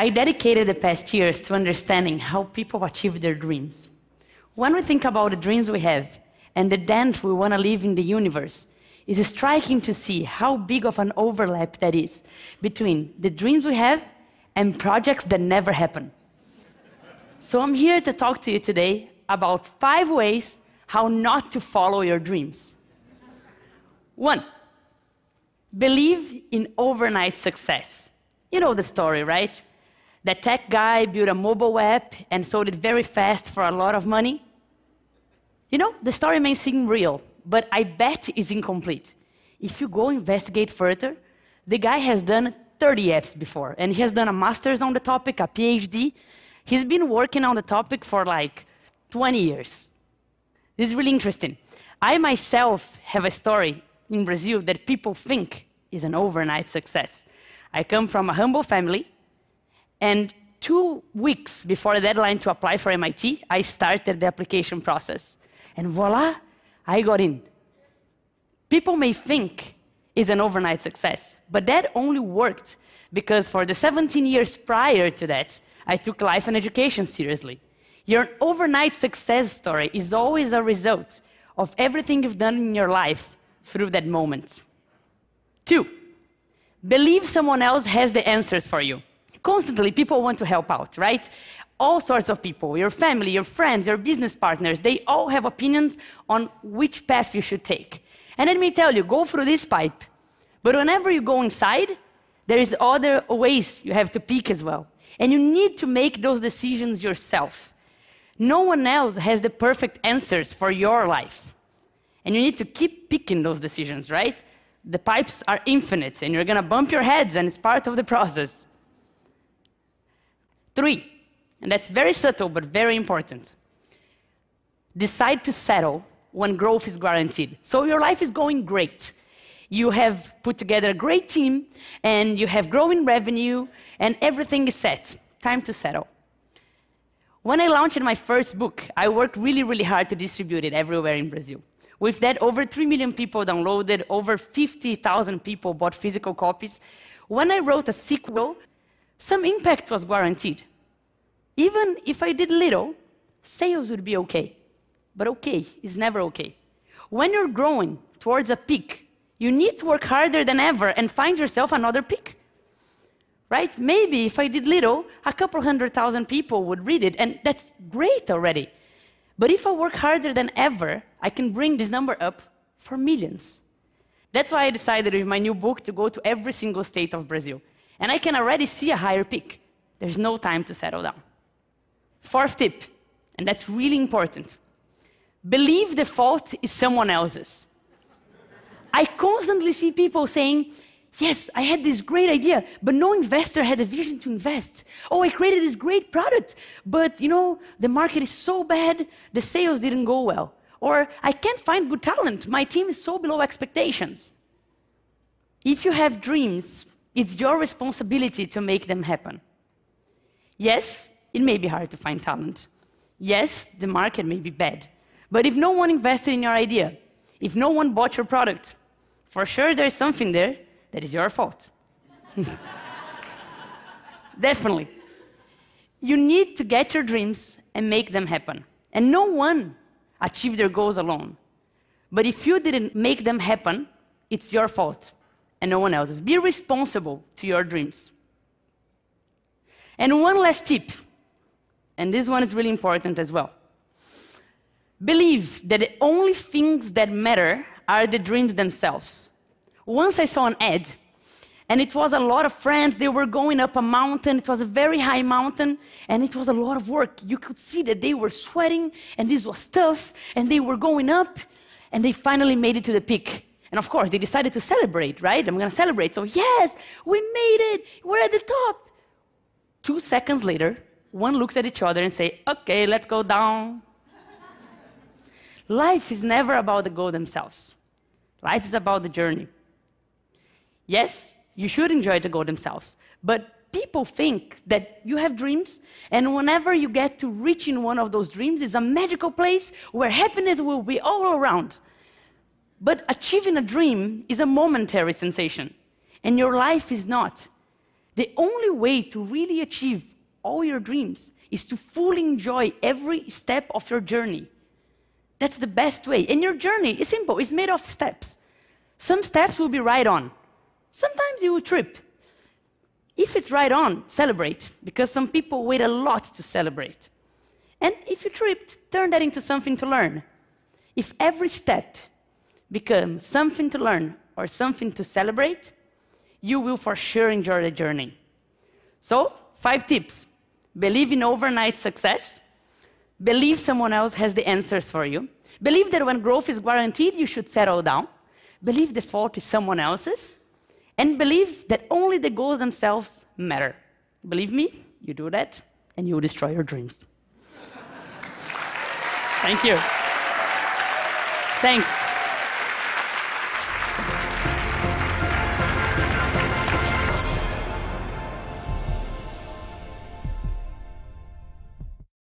I dedicated the past years to understanding how people achieve their dreams. When we think about the dreams we have and the dent we want to leave in the universe, it's striking to see how big of an overlap that is between the dreams we have and projects that never happen. So I'm here to talk to you today about 5 ways how not to follow your dreams. 1, believe in overnight success. You know the story, right? That tech guy built a mobile app and sold it very fast for a lot of money. You know, the story may seem real, but I bet it's incomplete. If you go investigate further, the guy has done 30 apps before, and he has done a master's on the topic, a PhD. He's been working on the topic for like 20 years. This is really interesting. I myself have a story in Brazil that people think is an overnight success. I come from a humble family, and 2 weeks before the deadline to apply for MIT, I started the application process. And voila, I got in. People may think it's an overnight success, but that only worked because for the 17 years prior to that, I took life and education seriously. Your overnight success story is always a result of everything you've done in your life through that moment. 2, believe someone else has the answers for you. Constantly, people want to help out, right? All sorts of people, your family, your friends, your business partners, they all have opinions on which path you should take. And let me tell you, go through this pipe. But whenever you go inside, there is other ways you have to pick as well. And you need to make those decisions yourself. No one else has the perfect answers for your life. And you need to keep picking those decisions, right? The pipes are infinite, and you're gonna bump your heads, and it's part of the process. 3, and that's very subtle but very important. Decide to settle when growth is guaranteed. So your life is going great. You have put together a great team, and you have growing revenue, and everything is set. Time to settle. When I launched my first book, I worked really, really hard to distribute it everywhere in Brazil. With that, over 3 million people downloaded, over 50,000 people bought physical copies. When I wrote a sequel, some impact was guaranteed. Even if I did little, sales would be okay. But okay is never okay. When you're growing towards a peak, you need to work harder than ever and find yourself another peak. Right? Maybe if I did little, a couple 100,000 people would read it, and that's great already. But if I work harder than ever, I can bring this number up for millions. That's why I decided with my new book to go to every single state of Brazil. And I can already see a higher peak. There's no time to settle down. 4th tip, and that's really important. Believe the fault is someone else's. I constantly see people saying, yes, I had this great idea, but no investor had a vision to invest. Oh, I created this great product, but you know, the market is so bad, the sales didn't go well. Or I can't find good talent, my team is so below expectations. If you have dreams, it's your responsibility to make them happen. Yes, it may be hard to find talent. Yes, the market may be bad. But if no one invested in your idea, if no one bought your product, for sure there's something there that is your fault. Definitely. You need to get your dreams and make them happen. And no one achieved their goals alone. But if you didn't make them happen, it's your fault and no one else's. Be responsible to your dreams. And one last tip, and this one is really important as well. Believe that the only things that matter are the dreams themselves. Once I saw an ad, and it was a lot of friends, they were going up a mountain, it was a very high mountain, and it was a lot of work. You could see that they were sweating, and this was tough, and they were going up, and they finally made it to the peak. And of course, they decided to celebrate, right? I'm gonna celebrate, so yes, we made it, we're at the top. 2 seconds later, one looks at each other and say, okay, let's go down. Life is never about the goal themselves. Life is about the journey. Yes, you should enjoy the goal themselves, but people think that you have dreams, and whenever you get to reaching one of those dreams, it's a magical place where happiness will be all around. But achieving a dream is a momentary sensation, and your life is not. The only way to really achieve all your dreams is to fully enjoy every step of your journey. That's the best way. And your journey is simple. It's made of steps. Some steps will be right on. Sometimes you will trip. If it's right on, celebrate, because some people wait a lot to celebrate. And if you tripped, turn that into something to learn. If every step becomes something to learn or something to celebrate, you will for sure enjoy the journey. So, 5 tips. Believe in overnight success. Believe someone else has the answers for you. Believe that when growth is guaranteed, you should settle down. Believe the fault is someone else's. And believe that only the goals themselves matter. Believe me, you do that, and you will destroy your dreams. Thank you. Thanks.